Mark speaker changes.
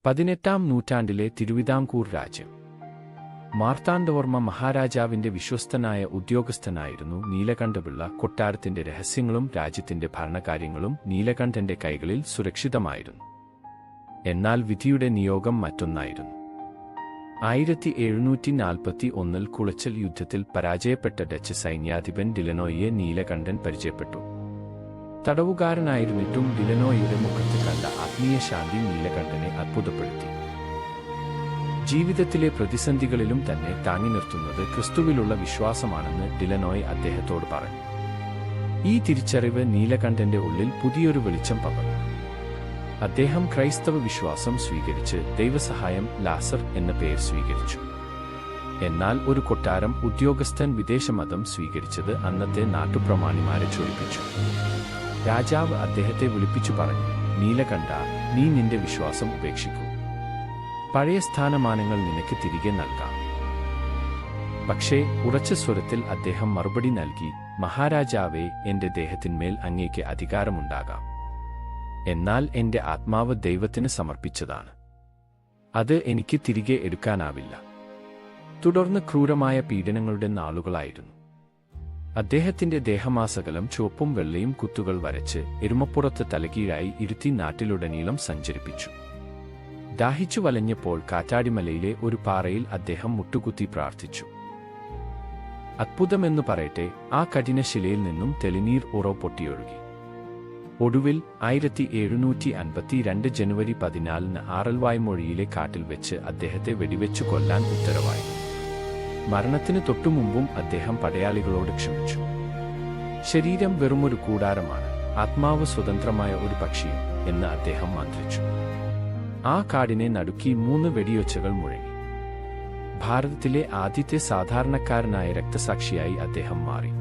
Speaker 1: 18-ാം നൂറ്റാണ്ടിലെ തിരുവിതാംകൂർ രാജ്യം. മാർത്താണ്ഡവർമ്മ മഹാരാജാവിന്റെ വിശ്വസ്തനായ ഉദ്യോഗസ്ഥനായിരുന്നു നീലകണ്ഠപിള്ള. കൊട്ടാരത്തിന്റെ രഹസ്യങ്ങളും രാജ്യത്തിന്റെ ഭരണകാര്യങ്ങളും നീലകണ്ഠന്റെ കൈകളിൽ സുരക്ഷിതമായിരുന്നു. എന്നാൽ വിധിയുടെ നിയോഗം മറ്റൊന്നായിരുന്നു. 1741-ൽ കുളച്ചൽ യുദ്ധത്തിൽ പരാജയപ്പെട്ട ഡച്ച് സൈന്യാധിപൻ ഡിലനോയിയെ നീലകണ്ഠൻ പരിചയപ്പെട്ടു. തടവുകാരനായിരുന്നിട്ടും ഡിലനോയിയുടെ മുഖത്ത് കണ്ട ആത്മീയ ശാന്തി നീലകണ്ഠനെ അത്ഭുതപ്പെടുത്തി. ജീവിതത്തിലെ പ്രതിസന്ധികളിലും തന്നെ താങ്ങി നിർത്തുന്നത് ക്രിസ്തുവിലുള്ള വിശ്വാസമാണെന്ന് ഡിലനോയ് അദ്ദേഹത്തോട് പറഞ്ഞു. ഈ തിരിച്ചറിവ് നീലകണ്ഠന്റെ ഉള്ളിൽ പുതിയൊരു വെളിച്ചം പകർന്നു. അദ്ദേഹം ക്രൈസ്തവ വിശ്വാസം സ്വീകരിച്ച് ദൈവസഹായം ലാസർ എന്ന പേര് സ്വീകരിച്ചു. എന്നാൽ ഒരു കൊട്ടാരം ഉദ്യോഗസ്ഥൻ വിദേശമതം സ്വീകരിച്ചത് അന്നത്തെ നാട്ടുപ്രമാണിമാരെ ചൊടിപ്പിച്ചു. രാജാവ് അദ്ദേഹത്തെ വിളിപ്പിച്ചു പറഞ്ഞു, നീലകണ്ഠ, നീ നിന്റെ വിശ്വാസം ഉപേക്ഷിക്കൂ. പഴയ സ്ഥാനമാനങ്ങൾ നിനക്ക് തിരികെ നൽകാം. പക്ഷേ ഉറച്ച സ്വരത്തിൽ അദ്ദേഹം മറുപടി നൽകി, മഹാരാജാവേ, എന്റെ ദേഹത്തിന്മേൽ അങ്ങേക്ക് അധികാരമുണ്ടാകാം. എന്നാൽ എന്റെ ആത്മാവ് ദൈവത്തിന് സമർപ്പിച്ചതാണ്. അത് എനിക്ക് തിരികെ എടുക്കാനാവില്ല. തുടർന്ന് ക്രൂരമായ പീഡനങ്ങളുടെ നാളുകളായിരുന്നു. അദ്ദേഹത്തിന്റെ ദേഹമാസകലം ചുവപ്പും വെള്ളയും കുത്തുകൾ വരച്ച് എരുമപ്പുറത്ത് തലകീഴായി ഇരുത്തി നാട്ടിലുടനീളം സഞ്ചരിപ്പിച്ചു. ദാഹിച്ചു വലഞ്ഞപ്പോൾ കാറ്റാടിമലയിലെ ഒരു പാറയിൽ അദ്ദേഹം മുട്ടുകുത്തി പ്രാർത്ഥിച്ചു. അത്ഭുതമെന്നു പറയട്ടെ, ആ കഠിനശിലയിൽ നിന്നും തെളിനീർ ഉറവ് പൊട്ടിയൊഴുകി. ഒടുവിൽ 1752 ജനുവരി 14-ന് ആറൽവായ്മൊഴിയിലെ കാട്ടിൽ വെച്ച് അദ്ദേഹത്തെ വെടിവെച്ചു കൊല്ലാൻ ഉത്തരവായി. മരണത്തിന് തൊട്ടുമുമ്പും അദ്ദേഹം പടയാളികളോട് ക്ഷമിച്ചു. ശരീരം വെറുമൊരു കൂടാരമാണ്, ആത്മാവ് സ്വതന്ത്രമായ ഒരു പക്ഷിയും എന്ന് അദ്ദേഹം മന്ത്രിച്ചു. ആ കാടിനെ നടുക്കി 3 വെടിയൊച്ചകൾ മുഴങ്ങി. ഭാരതത്തിലെ ആദ്യത്തെ സാധാരണക്കാരനായ രക്തസാക്ഷിയായി അദ്ദേഹം മാറി.